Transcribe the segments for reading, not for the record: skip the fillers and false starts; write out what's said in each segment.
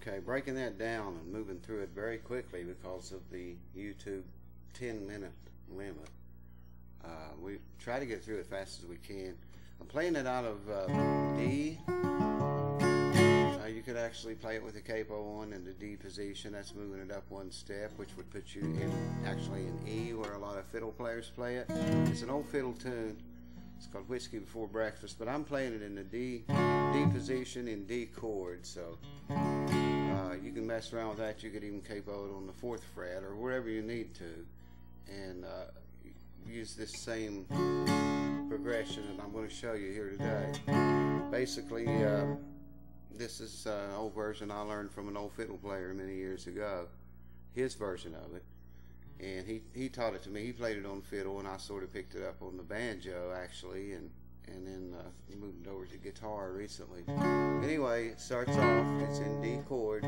Okay, breaking that down and moving through it very quickly because of the YouTube 10-minute limit. We try to get through it as fast as we can. I'm playing it out of D. You could actually play it with the capo on in the D position. That's moving it up one step, which would put you in actually in E, where a lot of fiddle players play it. It's an old fiddle tune. It's called Whiskey Before Breakfast, but I'm playing it in the D position in D chord. So you can mess around with that. You could even capo it on the 4th fret or wherever you need to, and use this same progression that I'm going to show you here today. Basically, this is an old version I learned from an old fiddle player many years ago, his version of it, and he taught it to me. He played it on fiddle, and I sort of picked it up on the banjo actually, and then moved over to guitar recently. Anyway, it starts off, it's in D chord.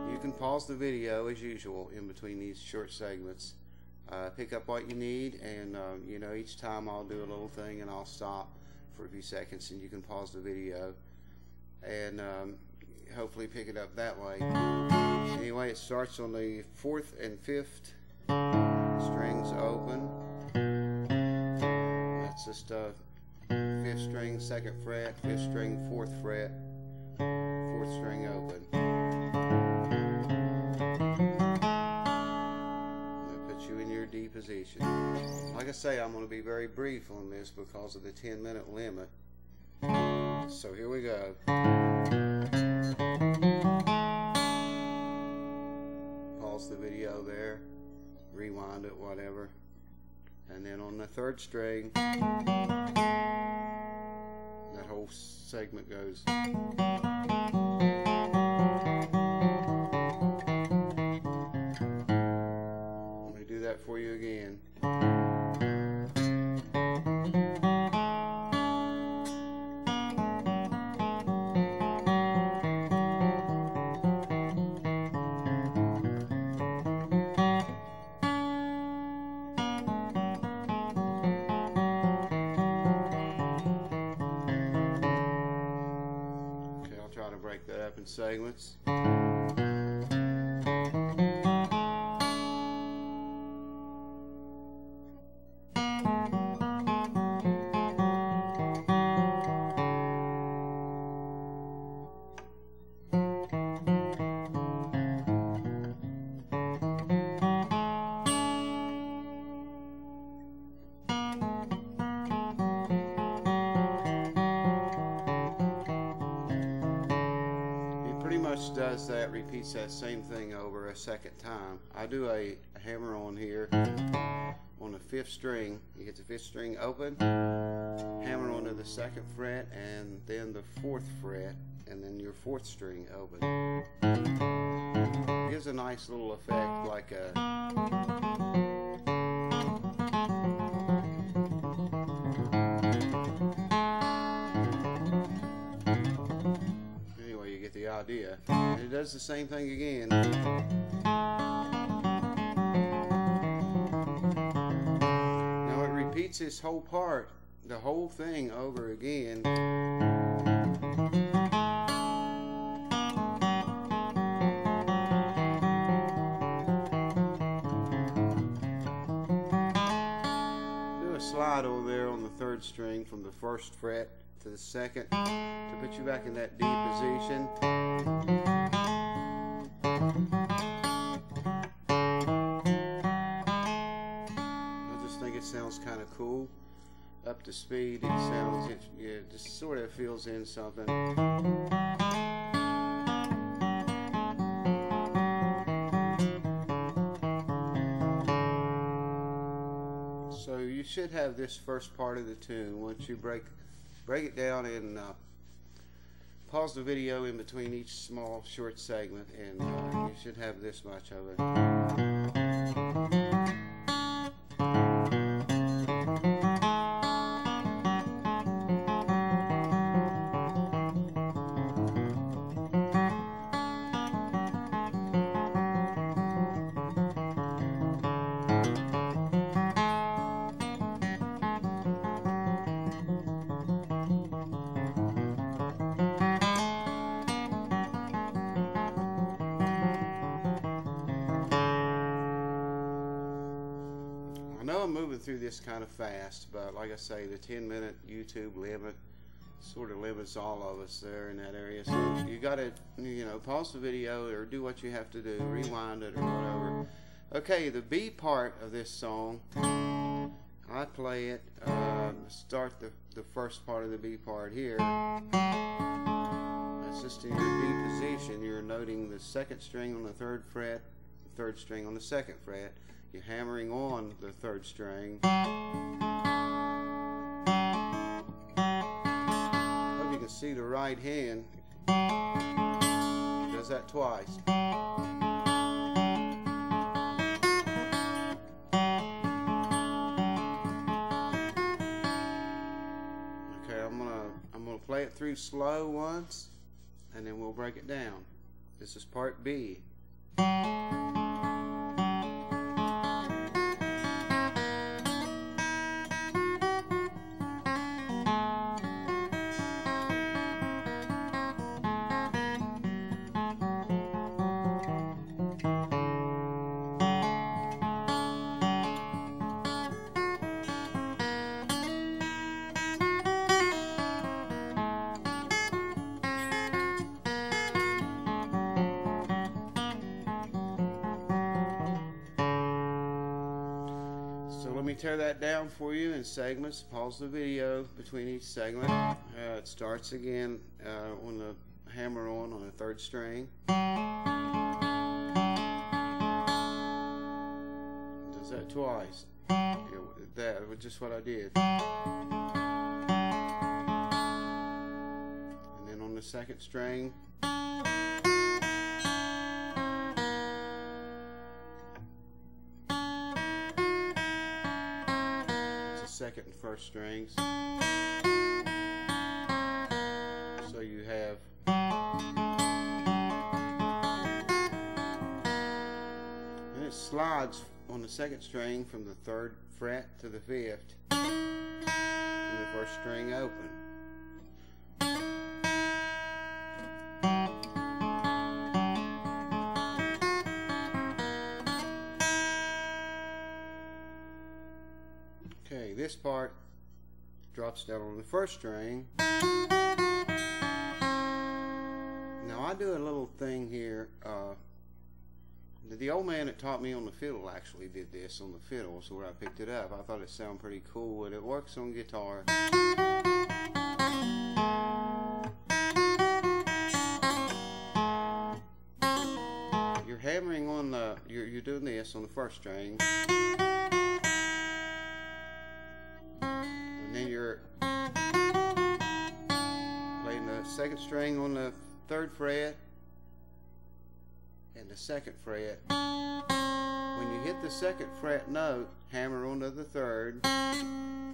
You can pause the video as usual in between these short segments. Pick up what you need, and you know, each time I'll do a little thing and I'll stop for a few seconds, and you can pause the video and hopefully pick it up that way. Anyway, it starts on the 4th and 5th strings open. That's just 5th string, 2nd fret, 5th string, 4th fret, 4th string open. D position. Like I say, I'm going to be very brief on this because of the 10-minute limit. So here we go. Pause the video there, rewind it, whatever. And then on the 3rd string, that whole segment goes. For you again. Okay, I'll try to break that up in segments. Does that, repeats that same thing over a second time. I do a hammer on here on the 5th string. You get the 5th string open, hammer onto the 2nd fret, and then the 4th fret, and then your 4th string open. It gives a nice little effect, like a idea. And it does the same thing again. Now it repeats this whole part, the whole thing over again. Do a slide over there on the 3rd string from the 1st fret to the 2nd to put you back in that D position. I just think it sounds kind of cool. Up to speed, it sounds, it just sort of fills in something. So you should have this first part of the tune. Once you break it down and pause the video in between each small short segment, and you should have this much of it. moving through this kind of fast, but like I say, the 10-minute YouTube limit sort of limits all of us there in that area. So you got to, you know, pause the video or do what you have to do, rewind it or whatever. Okay, the B part of this song, I play it, start the first part of the B part here. That's just in your B position. You're noting the second string on the 3rd fret, the 3rd string on the 2nd fret. You're hammering on the 3rd string. Hope you can see the right hand. Does that twice. I'm gonna play it through slow once, and then we'll break it down. This is part B. Let me tear that down for you in segments. Pause the video between each segment. It starts again on the hammer on the 3rd string. Does that twice. That was just what I did. And then on the 2nd string. Second and 1st strings. So you have and it slides on the 2nd string from the 3rd fret to the 5th, and the 1st string open. Okay, this part drops down on the 1st string. Now I do a little thing here. The old man that taught me on the fiddle actually did this on the fiddle, so where I picked it up. I thought it sounded pretty cool, and it works on guitar. You're hammering on the, you're doing this on the 1st string. And then you're playing the 2nd string on the 3rd fret and the 2nd fret. When you hit the 2nd fret note, hammer onto the 3rd,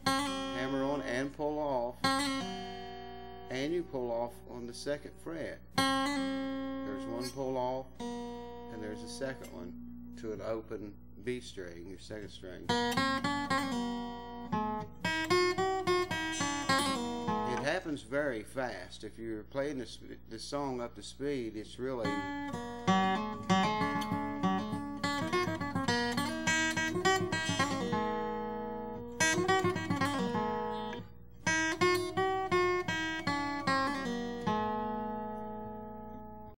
hammer on and pull off, and you pull off on the 2nd fret. There's one pull off, and there's a second one to an open B string, your 2nd string. It happens very fast. If you're playing this song up to speed, it's really